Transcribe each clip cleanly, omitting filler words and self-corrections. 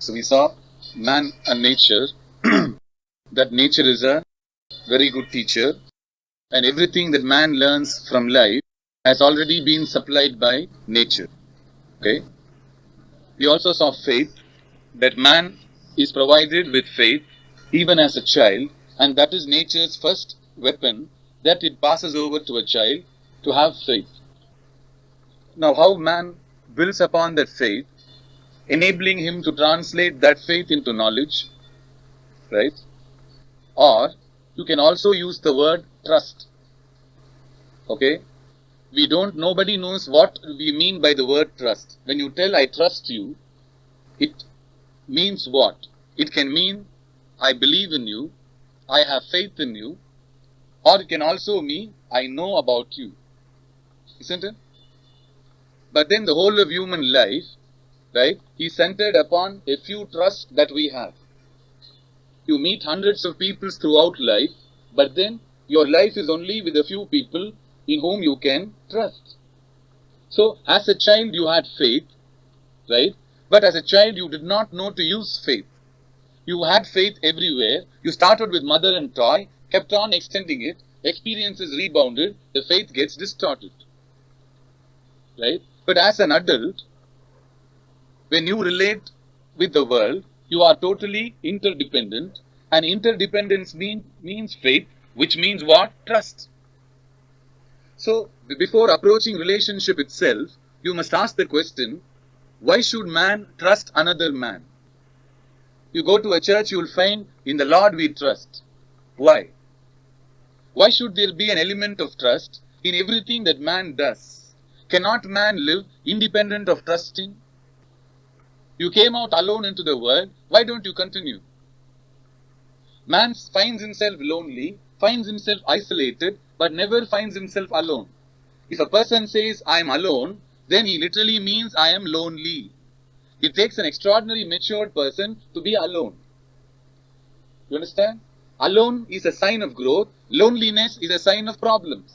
So we saw man and nature, that nature is a very good teacher, and everything that man learns from life has already been supplied by nature. Okay. We also saw faith, that man is provided with faith even as a child, and that is nature's first weapon that it passes over to a child, to have faith. Now, how man builds upon that faith, enabling him to translate that faith into knowledge, right? Or you can also use the word trust. Okay? Nobody knows what we mean by the word trust. When you tell I trust you, it means what? It can mean I believe in you, I have faith in you, or it can also mean I know about you. Isn't it? But then the whole of human life, right, is centered upon a few trusts that we have. You meet hundreds of people throughout life, but then your life is only with a few people in whom you can trust. So, as a child, you had faith, right? But as a child, you did not know to use faith. You had faith everywhere. You started with mother and toy, kept on extending it, experiences rebounded, the faith gets distorted. Right? But as an adult, when you relate with the world, you are totally interdependent, and interdependence means faith, which means what? Trust. So, before approaching relationship itself, you must ask the question, why should man trust another man? You go to a church, you will find, in the Lord we trust. Why? Why should there be an element of trust in everything that man does? Cannot man live independent of trusting? You came out alone into the world, why don't you continue? Man finds himself lonely, finds himself isolated, but never finds himself alone. If a person says, I am alone, then he literally means I am lonely. It takes an extraordinary matured person to be alone. You understand? Alone is a sign of growth. Loneliness is a sign of problems.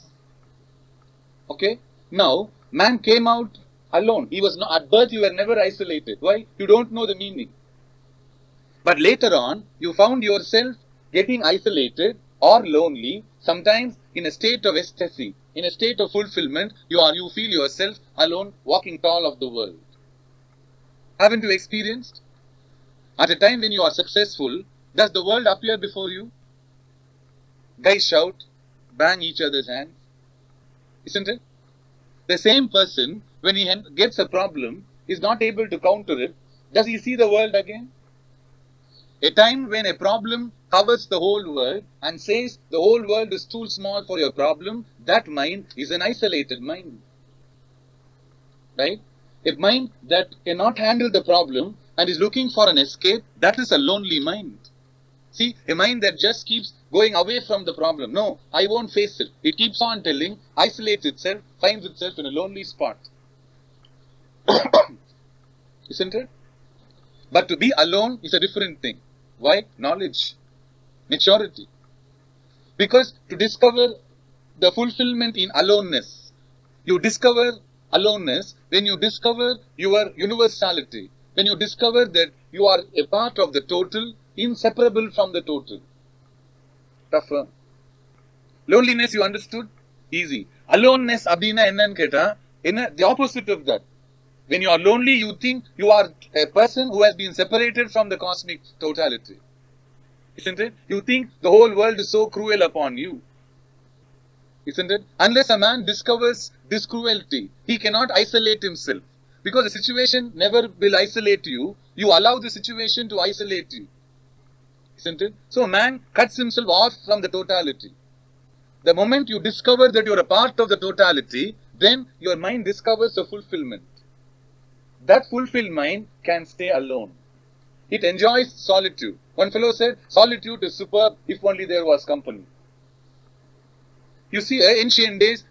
Okay? Now, man came out alone. He was not, at birth you were never isolated. Why? You don't know the meaning. But later on, you found yourself getting isolated or lonely, sometimes in a state of ecstasy, in a state of fulfillment. You feel yourself alone, walking tall of the world. Haven't you experienced? At a time when you are successful, does the world appear before you? Guys shout, bang each other's hands. Isn't it? The same person, when he gets a problem, is not able to counter it. Does he see the world again? A time when a problem covers the whole world and says the whole world is too small for your problem, that mind is an isolated mind. Right? A mind that cannot handle the problem and is looking for an escape, that is a lonely mind. See, a mind that just keeps going away from the problem. No, I won't face it. It keeps on telling, isolates itself, finds itself in a lonely spot. Isn't it? But to be alone is a different thing. Why? Knowledge, maturity. Because to discover the fulfillment in aloneness, you discover aloneness when you discover your universality, when you discover that you are a part of the total, inseparable from the total. Tougher. Loneliness, you understood? Easy. Aloneness, abdina ennan keta, the opposite of that. When you are lonely, you think you are a person who has been separated from the cosmic totality. Isn't it? You think the whole world is so cruel upon you. Isn't it? Unless a man discovers this cruelty, he cannot isolate himself. Because the situation never will isolate you. You allow the situation to isolate you. Isn't it? So man cuts himself off from the totality. The moment you discover that you are a part of the totality, then your mind discovers a fulfillment. That fulfilled mind can stay alone. It enjoys solitude. One fellow said, solitude is superb if only there was company. You see, ancient days,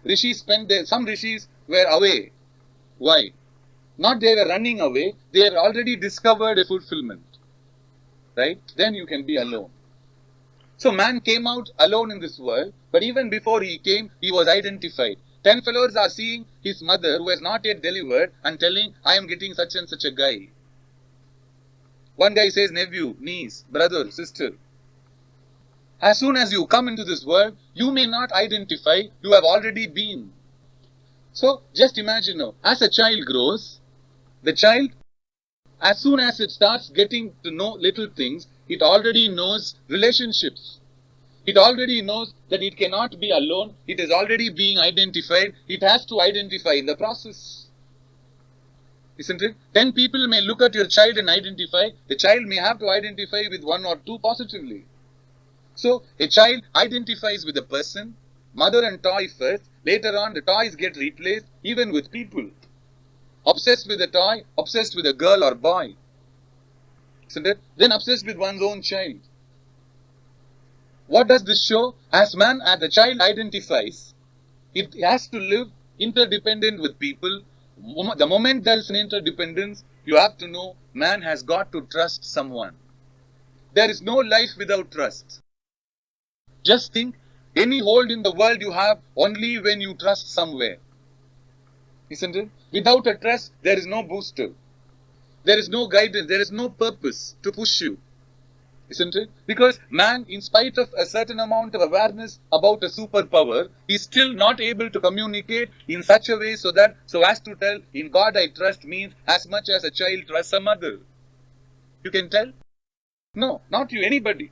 some rishis were away. Why? Not they were running away, they had already discovered a fulfillment. Right? Then you can be alone. So man came out alone in this world, but even before he came, he was identified. 10 fellows are seeing his mother who has not yet delivered and telling, I am getting such and such a guy. One guy says nephew, niece, brother, sister. As soon as you come into this world, you may not identify, you have already been. So just imagine now, as a child grows, the child, as soon as it starts getting to know little things, it already knows relationships. It already knows that it cannot be alone. It is already being identified. It has to identify in the process. Isn't it? 10 people may look at your child and identify. The child may have to identify with one or two positively. So, a child identifies with a person, mother and toy first. Later on, the toys get replaced, even with people. Obsessed with a toy, obsessed with a girl or boy. Isn't it? Then obsessed with one's own child. What does this show? As the child identifies, it has to live interdependent with people. The moment there is an interdependence, you have to know man has got to trust someone. There is no life without trust. Just think, any hold in the world you have only when you trust somewhere. Isn't it? Without a trust, there is no booster. There is no guidance. There is no purpose to push you. Isn't it? Because man, in spite of a certain amount of awareness about a superpower, is still not able to communicate in such a way so as to tell, in God I trust means as much as a child trusts a mother. You can tell? No, not you, anybody.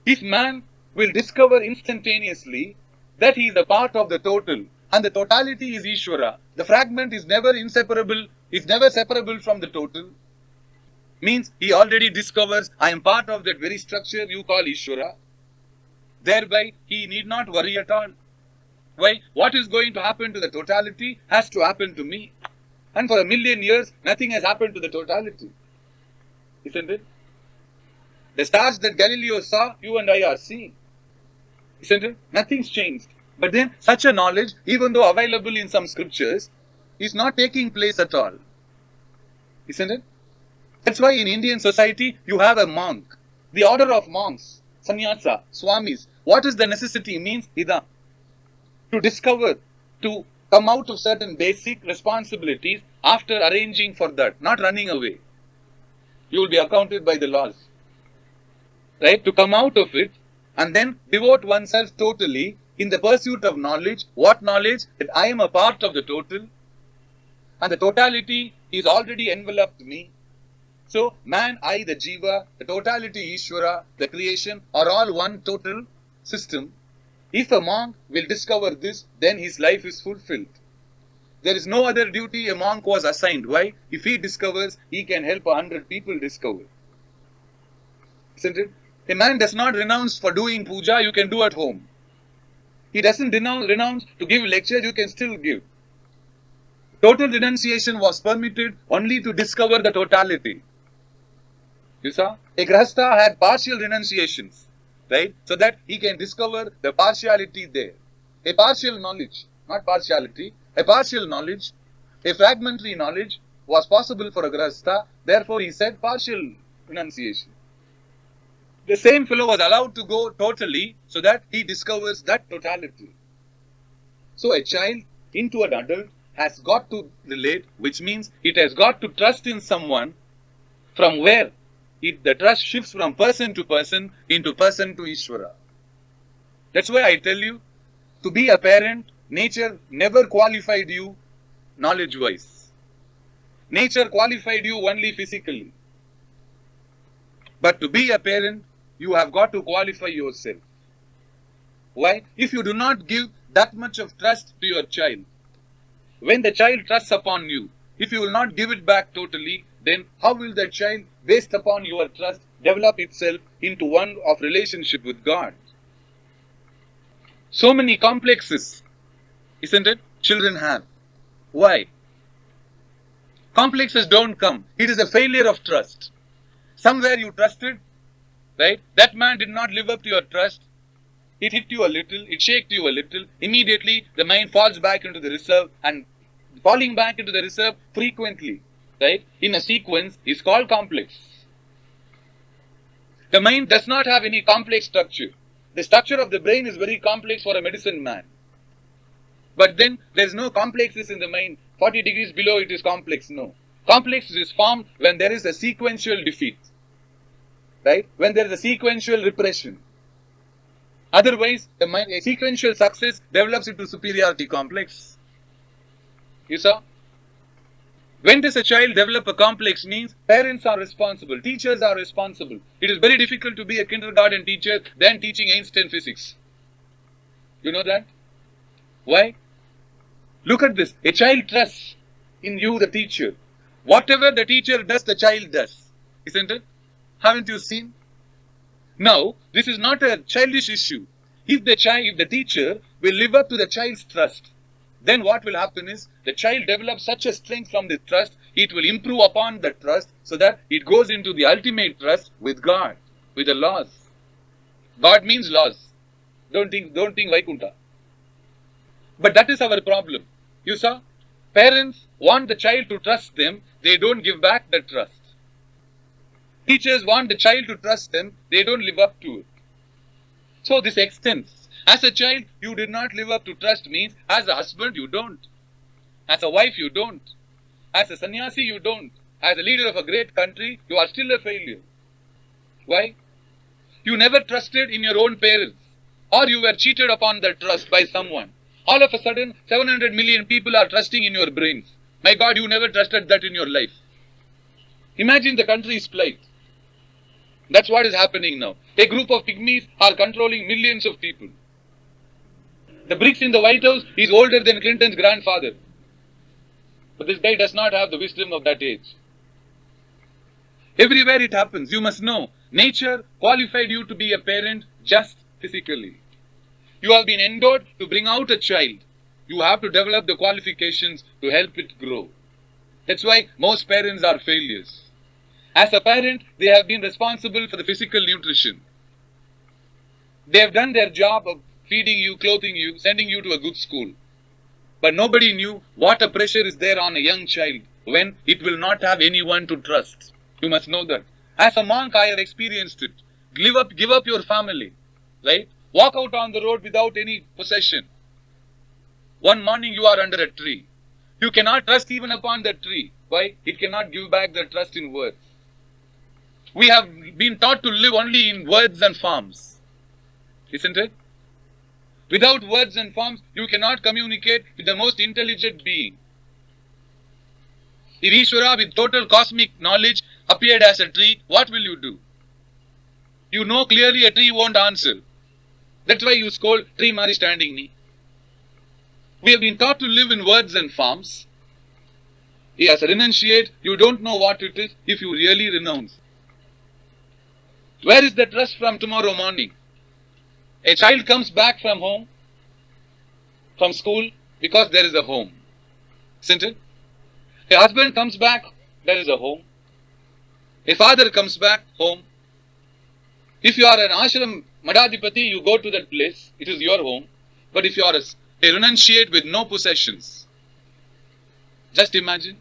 If man will discover instantaneously that he is a part of the total, and the totality is Ishvara, the fragment is never inseparable, is never separable from the total, means he already discovers, I am part of that very structure you call Ishvara. Thereby, he need not worry at all. Why? What is going to happen to the totality has to happen to me. And for 1,000,000 years, nothing has happened to the totality. Isn't it? The stars that Galileo saw, you and I are seeing. Isn't it? Nothing's changed. But then, such a knowledge, even though available in some scriptures, is not taking place at all. Isn't it? That's why in Indian society, you have a monk. The order of monks, sannyasa, swamis. What is the necessity? Means ida. To discover, to come out of certain basic responsibilities after arranging for that, not running away. You will be accounted by the laws. Right? To come out of it and then devote oneself totally in the pursuit of knowledge. What knowledge? That I am a part of the total and the totality is already enveloped me. So, man, I, the Jiva, the totality, Ishvara, the creation are all one total system. If a monk will discover this, then his life is fulfilled. There is no other duty a monk was assigned. Why? If he discovers, he can help 100 people discover. Isn't it? A man does not renounce for doing puja, you can do at home. He doesn't renounce to give lectures, you can still give. Total renunciation was permitted only to discover the totality. You saw? A grahastha had partial renunciations, right? So that he can discover the partiality there. A partial knowledge, not partiality, a partial knowledge, a fragmentary knowledge was possible for a grahastha, therefore he said partial renunciation. The same fellow was allowed to go totally so that he discovers that totality. So a child into an adult has got to relate, which means it has got to trust in someone from where the trust shifts from person to person into person to Ishvara. That's why I tell you, to be a parent, nature never qualified you knowledge-wise. Nature qualified you only physically. But to be a parent, you have got to qualify yourself. Why? If you do not give that much of trust to your child, when the child trusts upon you, if you will not give it back totally, then how will that child, based upon your trust, develop itself into one of relationship with God? So many complexes, isn't it? Children have. Why? Complexes don't come. It is a failure of trust. Somewhere you trusted, right? That man did not live up to your trust. It hit you a little, it shaked you a little. Immediately, the mind falls back into the reserve, and falling back into the reserve frequently, right, in a sequence is called complex. The mind does not have any complex structure. The structure of the brain is very complex for a medicine man. But then there is no complexes in the mind. 40 degrees below it is complex. No. Complex is formed when there is a sequential defeat. right? When there is a sequential repression. Otherwise, a sequential success develops into superiority complex. You saw? When does a child develop a complex means parents are responsible, teachers are responsible. It is very difficult to be a kindergarten teacher than teaching Einstein physics. You know that? Why? Look at this. A child trusts in you, the teacher. Whatever the teacher does, the child does. Isn't it? Haven't you seen? Now, this is not a childish issue. If the teacher will live up to the child's trust, then what will happen is the child develops such a strength from the trust, it will improve upon the trust so that it goes into the ultimate trust with God, with the laws. God means laws. Don't think Vaikunta. But that is our problem. You saw? Parents want the child to trust them, they don't give back the trust. Teachers want the child to trust them, they don't live up to it. So this extends. As a child, you did not live up to trust means as a husband, you don't. As a wife, you don't. As a sannyasi, you don't. As a leader of a great country, you are still a failure. Why? You never trusted in your own parents. Or you were cheated upon that trust by someone. All of a sudden, 700 million people are trusting in your brains. My God, you never trusted that in your life. Imagine the country's plight. That's what is happening now. A group of pygmies are controlling millions of people. The bricks in the White House is older than Clinton's grandfather. But this guy does not have the wisdom of that age. Everywhere it happens, you must know, nature qualified you to be a parent just physically. You have been endowed to bring out a child. You have to develop the qualifications to help it grow. That's why most parents are failures. As a parent, they have been responsible for the physical nutrition. They have done their job of feeding you, clothing you, sending you to a good school. But nobody knew what a pressure is there on a young child when it will not have anyone to trust. You must know that. As a monk, I have experienced it. Give up your family, right? Walk out on the road without any possession. One morning you are under a tree. You cannot trust even upon that tree. Why? It cannot give back the trust in words. We have been taught to live only in words and forms. Isn't it? Without words and forms, you cannot communicate with the most intelligent being. If Ishvara with total cosmic knowledge appeared as a tree, what will you do? You know clearly a tree won't answer. That's why you scold, tree mari standing ni. We have been taught to live in words and forms. As a renunciate, you don't know what it is if you really renounce. Where is the trust from tomorrow morning? A child comes back from home, from school, because there is a home. Isn't it? A husband comes back, there is a home. A father comes back home. If you are an ashram madadipati, you go to that place, it is your home. But if you are a renunciate with no possessions, just imagine,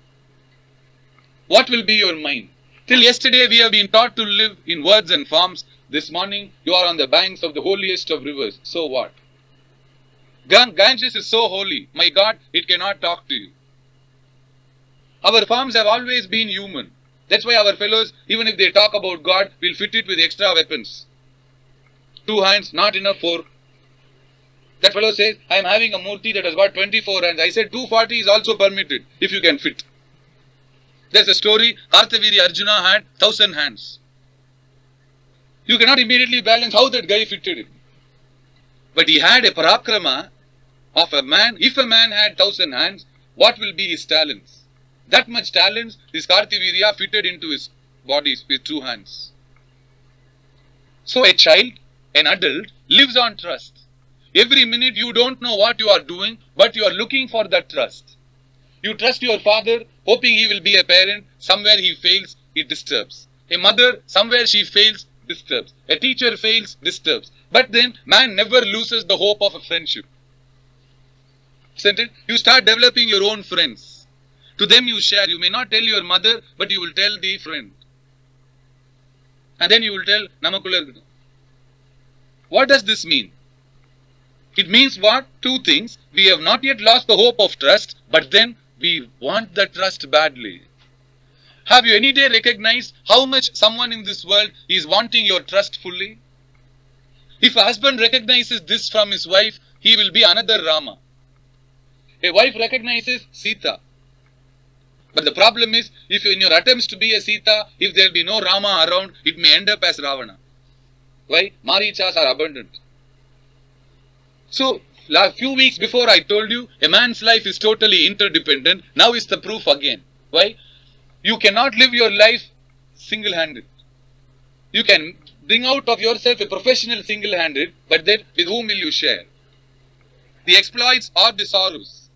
what will be your mind? Till yesterday we have been taught to live in words and forms. This morning you are on the banks of the holiest of rivers. So what? Ganges is so holy. My God, it cannot talk to you. Our forms have always been human. That's why our fellows, even if they talk about God, will fit it with extra weapons. 2 hands, not enough 4. That fellow says, I am having a murti that has got 24 hands. I said 240 is also permitted, if you can fit. There's a story, Kartaviri Arjuna had 1000 hands. You cannot immediately balance how that guy fitted it. But he had a parakrama of a man. If a man had 1000 hands, what will be his talents? That much talents, this Kartavirya fitted into his body with 2 hands. So a child, an adult, lives on trust. Every minute you don't know what you are doing, but you are looking for that trust. You trust your father, hoping he will be a parent. Somewhere he fails, it disturbs. A mother, somewhere she fails, disturbs. A teacher fails, disturbs. But then, man never loses the hope of a friendship. Isn't it? You start developing your own friends. To them you share. You may not tell your mother, but you will tell the friend. And then you will tell Namakular. What does this mean? It means what? 2 things. We have not yet lost the hope of trust, but then we want the trust badly. Have you any day recognized how much someone in this world is wanting your trust fully? If a husband recognizes this from his wife, he will be another Rama. A wife recognizes Sita. But the problem is, if in your attempts to be a Sita, if there will be no Rama around, it may end up as Ravana. Why? Marichas are abundant. So, a few weeks before I told you, a man's life is totally interdependent. Now is the proof again. Why? You cannot live your life single-handed. You can bring out of yourself a professional single-handed, but then with whom will you share? The exploits or the sorrows.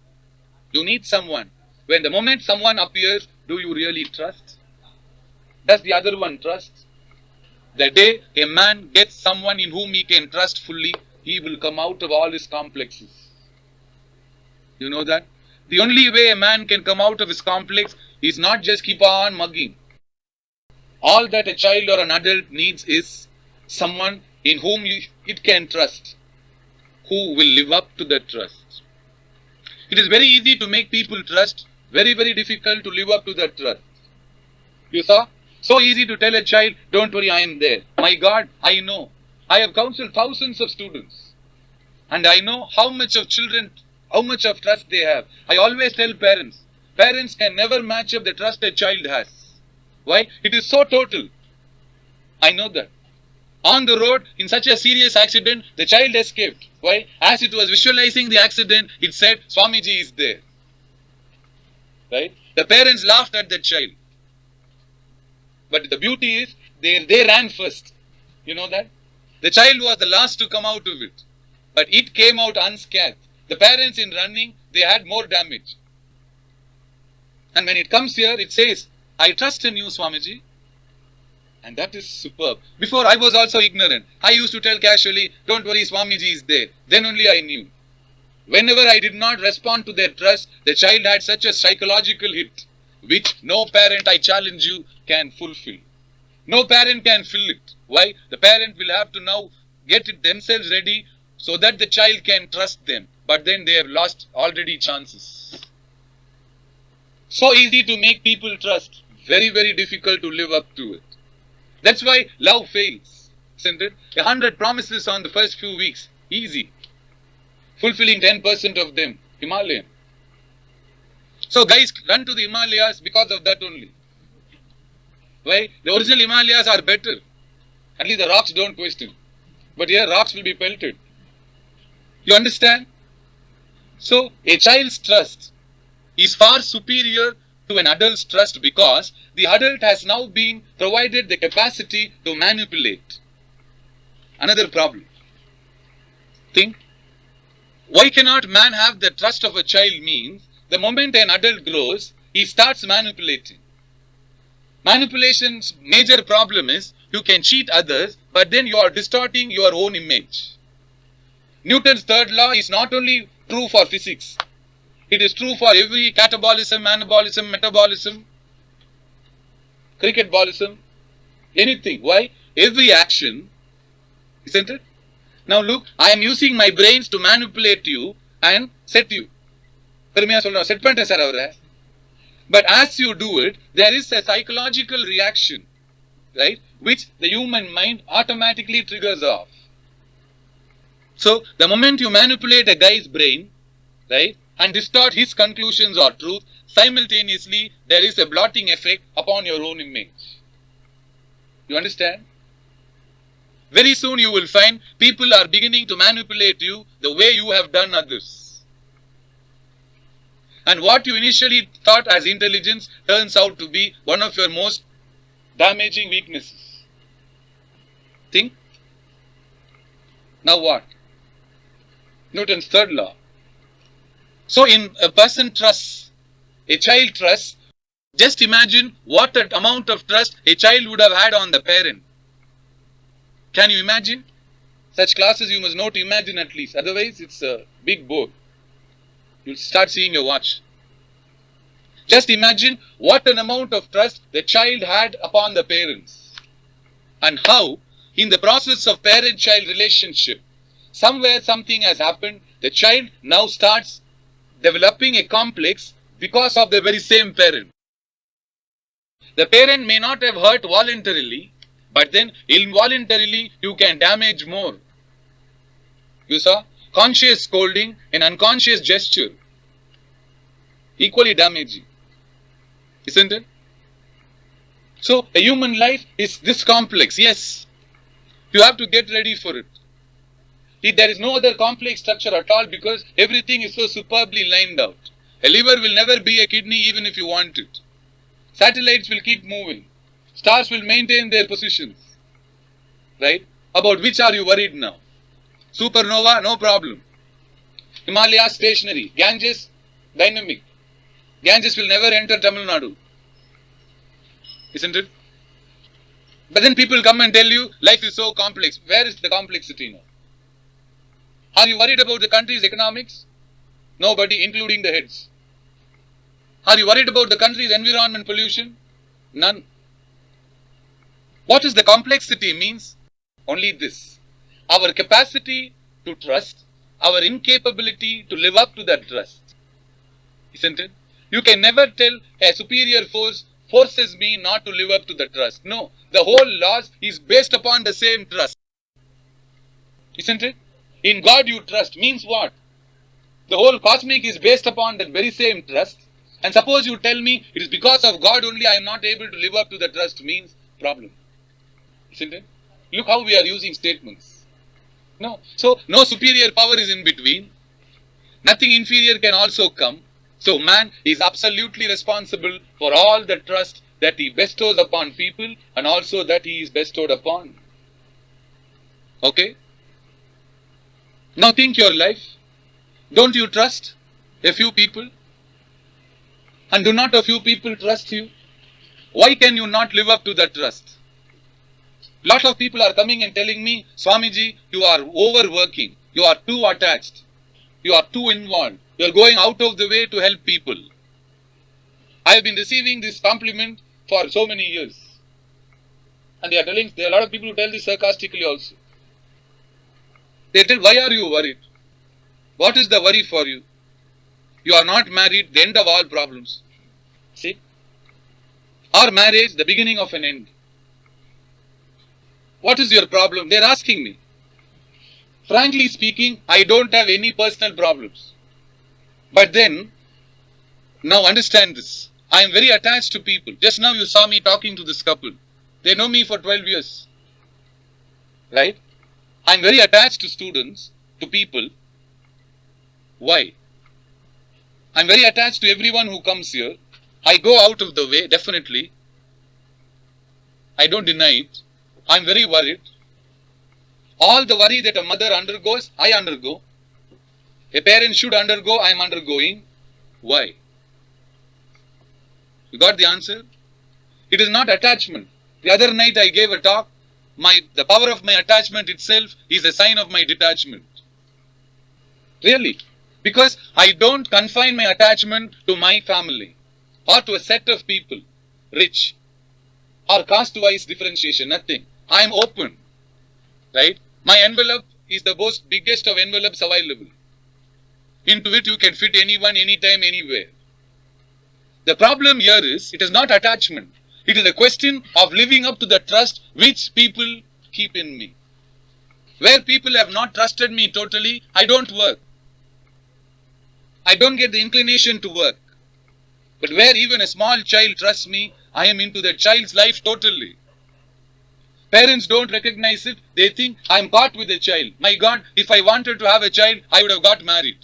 You need someone. When the moment someone appears, do you really trust? Does the other one trust? The day a man gets someone in whom he can trust fully, he will come out of all his complexes. You know that? The only way a man can come out of his complex is not just keep on mugging. All that a child or an adult needs is someone in whom it can trust, who will live up to that trust. It is very easy to make people trust, very, very difficult to live up to that trust. You saw? So easy to tell a child, don't worry, I am there. My God, I know. I have counseled thousands of students. And I know how much of children, how much of trust they have. I always tell parents, parents can never match up the trust a child has. Why? It is so total. I know that. On the road, in such a serious accident, the child escaped. Why? As it was visualizing the accident, it said, Swamiji is there. Right? The parents laughed at the child. But the beauty is, they ran first. You know that? The child was the last to come out of it. But it came out unscathed. The parents in running, they had more damage. And when it comes here, it says, I trust in you, Swamiji. And that is superb. Before, I was also ignorant. I used to tell casually, don't worry, Swamiji is there. Then only I knew. Whenever I did not respond to their trust, the child had such a psychological hit, which no parent, I challenge you, can fulfill. No parent can fill it. Why? The parent will have to now get it themselves ready so that the child can trust them. But then they have lost already chances. So easy to make people trust. Very, very difficult to live up to it. That's why love fails, isn't it? 100 promises on the first few weeks. Easy. Fulfilling 10% of them. Himalayan. So guys run to the Himalayas because of that only. Why? The original Himalayas are better. At least the rocks don't question. But here rocks will be pelted. You understand? So a child's trust is far superior to an adult's trust because the adult has now been provided the capacity to manipulate. Another problem. Think. Why cannot man have the trust of a child means the moment an adult grows, he starts manipulating. Manipulation's major problem is you can cheat others, but then you are distorting your own image. Newton's third law is not only true for physics. It is true for every catabolism, anabolism, metabolism, cricketbolism, anything. Why? Every action, isn't it? Now look, I am using my brains to manipulate you and set you. But as you do it, there is a psychological reaction, right, which the human mind automatically triggers off. So, the moment you manipulate a guy's brain, right, and distort his conclusions or truth, simultaneously there is a blotting effect upon your own image. You understand? Very soon you will find people are beginning to manipulate you the way you have done others. And what you initially thought as intelligence turns out to be one of your most damaging weaknesses. Think. Now what? Newton's third law. So in a person trusts, a child trusts, just imagine what amount of trust a child would have had on the parent. Can you imagine? Such classes you must know to imagine at least. Otherwise it's a big bore. You'll start seeing your watch. Just imagine what an amount of trust the child had upon the parents. And how, in the process of parent-child relationship, somewhere something has happened, the child now starts developing a complex because of the very same parent. The parent may not have hurt voluntarily, but then involuntarily you can damage more. You saw? Conscious scolding and unconscious gesture. Equally damaging. Isn't it? So, a human life is this complex. Yes. You have to get ready for it. There is no other complex structure at all because everything is so superbly lined out. A liver will never be a kidney even if you want it. Satellites will keep moving. Stars will maintain their positions. Right? About which are you worried now? Supernova, no problem. Himalaya, stationary. Ganges, dynamic. Ganges will never enter Tamil Nadu. Isn't it? But then people come and tell you, life is so complex. Where is the complexity now? Are you worried about the country's economics? Nobody, including the heads. Are you worried about the country's environment pollution? None. What is the complexity means? Only this. Our capacity to trust, our incapability to live up to that trust. Isn't it? You can never tell a superior force forces me not to live up to the trust. No, the whole laws is based upon the same trust. Isn't it? In God you trust means what? The whole cosmic is based upon that very same trust. And suppose you tell me it is because of God only I am not able to live up to the trust means problem. Isn't it? Look how we are using statements. No. So, no superior power is in between. Nothing inferior can also come. So, man is absolutely responsible for all the trust that he bestows upon people and also that he is bestowed upon. Okay? Now think your life. Don't you trust a few people? And do not a few people trust you? Why can you not live up to that trust? Lot of people are coming and telling me, Swamiji, you are overworking. You are too attached. You are too involved. You are going out of the way to help people. I have been receiving this compliment for so many years. And they are telling, there are a lot of people who tell this sarcastically also. They tell, why are you worried? What is the worry for you? You are not married, the end of all problems. See? Our marriage, the beginning of an end. What is your problem? They are asking me. Frankly speaking, I don't have any personal problems. But then, now understand this. I am very attached to people. Just now you saw me talking to this couple. They know me for 12 years. Right? I am very attached to students, to people. Why? I am very attached to everyone who comes here. I go out of the way, definitely. I don't deny it. I am very worried. All the worry that a mother undergoes, I undergo. A parent should undergo, I am undergoing. Why? You got the answer? It is not attachment. The other night I gave a talk. The power of my attachment itself is a sign of my detachment. Really. Because I don't confine my attachment to my family or to a set of people, rich or caste-wise differentiation, nothing. I am open. Right? My envelope is the most biggest of envelopes available. Into it you can fit anyone, anytime, anywhere. The problem here is, it is not attachment. It is a question of living up to the trust which people keep in me. Where people have not trusted me totally, I don't work. I don't get the inclination to work. But where even a small child trusts me, I am into that child's life totally. Parents don't recognize it. They think I am caught with a child. My God, if I wanted to have a child, I would have got married.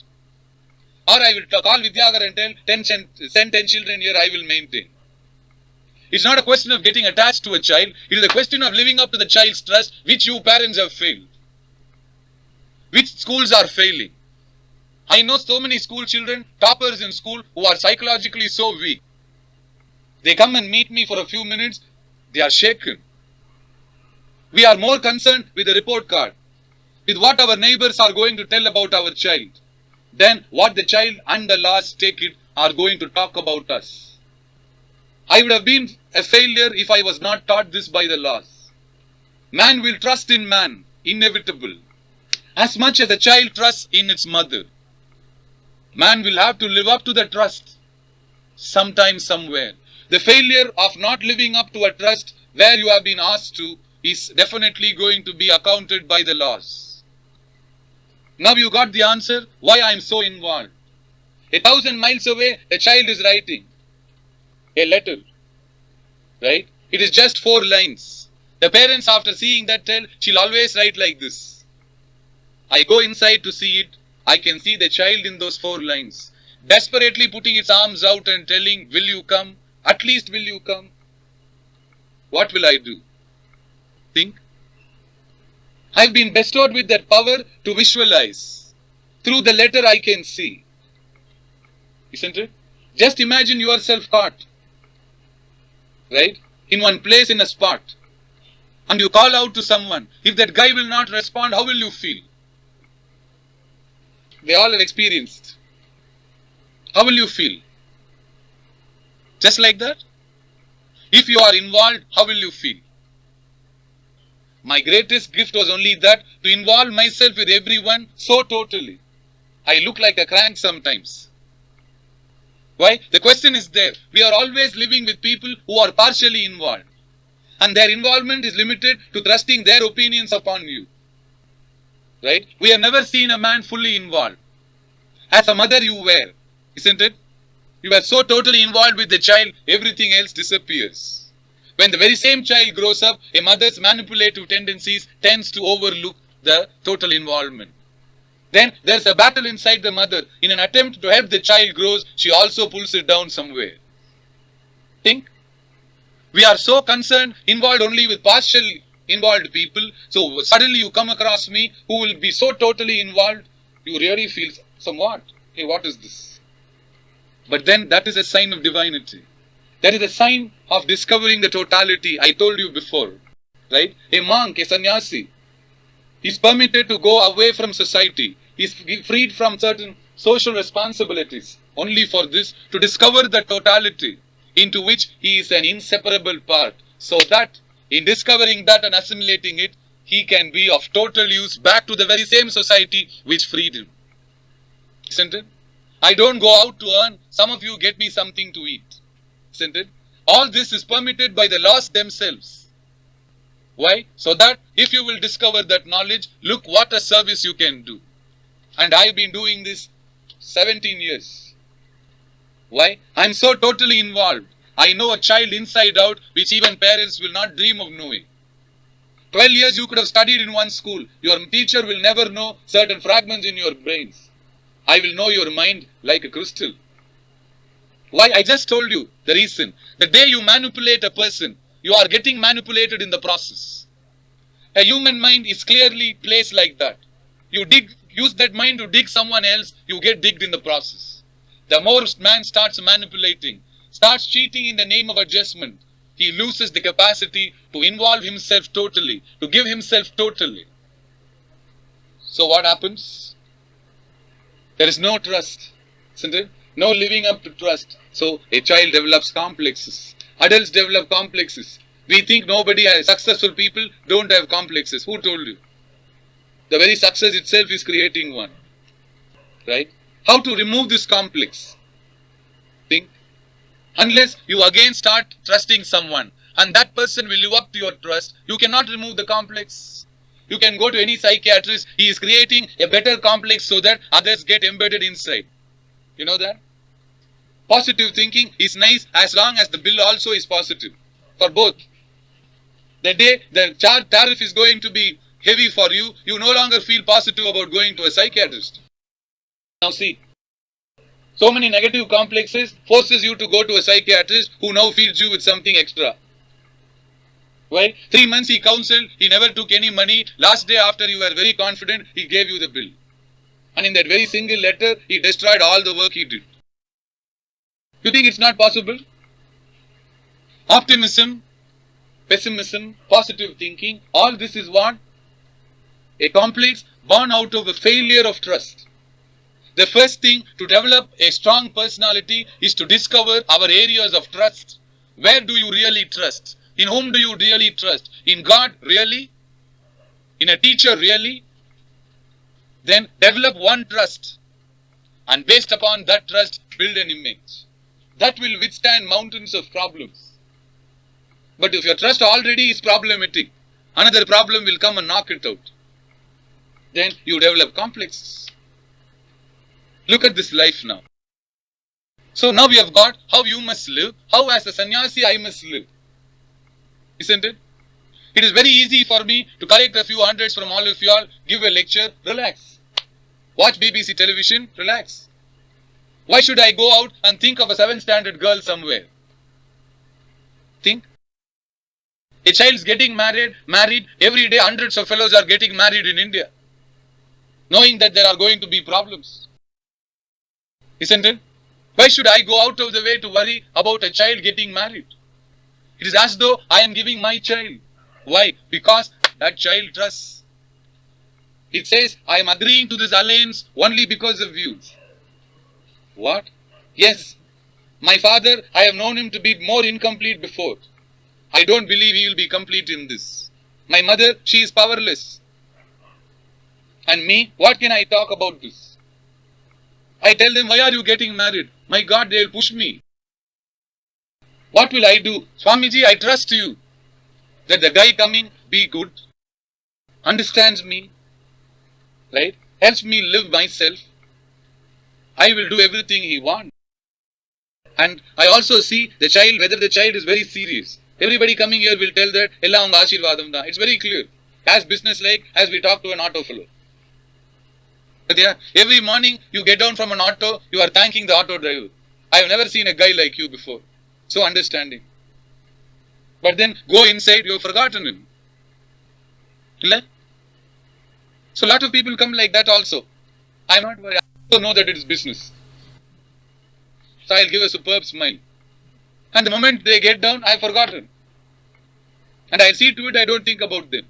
Or I will call Vidyagar and tell, send 10 children here, I will maintain. It's not a question of getting attached to a child. It is a question of living up to the child's trust, which you parents have failed. Which schools are failing. I know so many school children, toppers in school, who are psychologically so weak. They come and meet me for a few minutes, they are shaken. We are more concerned with the report card, with what our neighbors are going to tell about our child, than what the child and the laws take it are going to talk about us. I would have been a failure if I was not taught this by the laws. Man will trust in man, inevitable, as much as a child trusts in its mother. Man will have to live up to the trust, sometime, somewhere. The failure of not living up to a trust where you have been asked to is definitely going to be accounted by the laws. Now you got the answer why I am so involved. 1,000 miles away, a child is writing a letter, right? It is just 4 lines. The parents, after seeing that, tell, she'll always write like this. I go inside to see it. I can see the child in those 4 lines, desperately putting its arms out and telling, will you come? At least will you come? What will I do? Think. I've been bestowed with that power to visualize. Through the letter I can see. Isn't it? Just imagine yourself caught, right? In one place in a spot. And you call out to someone. If that guy will not respond, how will you feel? They all have experienced. How will you feel? Just like that? If you are involved, how will you feel? My greatest gift was only that, to involve myself with everyone so totally. I look like a crank sometimes. Why? The question is there. We are always living with people who are partially involved. And their involvement is limited to thrusting their opinions upon you. Right? We have never seen a man fully involved. As a mother you were, isn't it? You are so totally involved with the child, everything else disappears. When the very same child grows up, a mother's manipulative tendencies tends to overlook the total involvement. Then there's a battle inside the mother. In an attempt to help the child grow, she also pulls it down somewhere. Think. We are so concerned, involved only with partially involved people. So suddenly you come across me who will be so totally involved, you really feel somewhat, hey, what is this? But then that is a sign of divinity. That is a sign of discovering the totality I told you before. Right? A monk, a sannyasi, is permitted to go away from society. He is freed from certain social responsibilities. Only for this, to discover the totality into which he is an inseparable part. So that in discovering that and assimilating it, he can be of total use back to the very same society which freed him. Isn't it? I don't go out to earn. Some of you get me something to eat. Isn't it? All this is permitted by the laws themselves. Why? So that if you will discover that knowledge, look what a service you can do. And I've been doing this 17 years. Why? I'm so totally involved. I know a child inside out which even parents will not dream of knowing. 12 years you could have studied in one school. Your teacher will never know certain fragments in your brains. I will know your mind like a crystal. Why? I just told you the reason. The day you manipulate a person, you are getting manipulated in the process. A human mind is clearly placed like that. You use that mind to dig someone else, you get digged in the process. The more man starts manipulating, starts cheating in the name of adjustment, he loses the capacity to involve himself totally, to give himself totally. So what happens? There is no trust, isn't it? No living up to trust. So a child develops complexes. Adults develop complexes. We think nobody has, successful people don't have complexes. Who told you? The very success itself is creating one. Right? How to remove this complex? Think. Unless you again start trusting someone and that person will live up to your trust, you cannot remove the complex. You can go to any psychiatrist, he is creating a better complex so that others get embedded inside. You know that? Positive thinking is nice as long as the bill also is positive. For both. The day the tariff is going to be heavy for you, you no longer feel positive about going to a psychiatrist. Now see, so many negative complexes forces you to go to a psychiatrist who now feeds you with something extra. Why? 3 months he counseled, he never took any money. Last day after you were very confident, he gave you the bill. And in that very single letter, he destroyed all the work he did. You think it's not possible? Optimism, pessimism, positive thinking, all this is what? A complex born out of a failure of trust. The first thing to develop a strong personality is to discover our areas of trust. Where do you really trust? In whom do you really trust? In God, really? In a teacher, really? Then develop one trust. And based upon that trust, build an image. That will withstand mountains of problems. But if your trust already is problematic, another problem will come and knock it out. Then you develop complexes. Look at this life now. So now we have got how you must live, how as a sannyasi I must live. Isn't it? It is very easy for me to collect a few hundreds from all of you all, give a lecture, relax. Watch BBC television, relax. Why should I go out and think of a 7th standard girl somewhere? Think. A child is getting married, every day hundreds of fellows are getting married in India, knowing that there are going to be problems. Isn't it? Why should I go out of the way to worry about a child getting married? It is as though I am giving my child. Why? Because that child trusts. It says, I am agreeing to this alliance only because of you. What? Yes. My father, I have known him to be more incomplete before. I don't believe he will be complete in this. My mother, she is powerless. And me, what can I talk about this? I tell them, why are you getting married? My God, they will push me. What will I do? Swamiji, I trust you that the guy coming be good, understands me, right? Helps me live myself. I will do everything he wants. And I also see the child, whether the child is very serious. Everybody coming here will tell that, Ella unga ashirvadam da. It's very clear. As business-like as we talk to an auto fellow. But yeah, every morning you get down from an auto, you are thanking the auto driver. I have never seen a guy like you before. So understanding. But then go inside, you have forgotten him. So a lot of people come like that also. I am not worried. I also know that it is business. So I'll give a superb smile. And the moment they get down, I've forgotten. And I'll see to it, I don't think about them.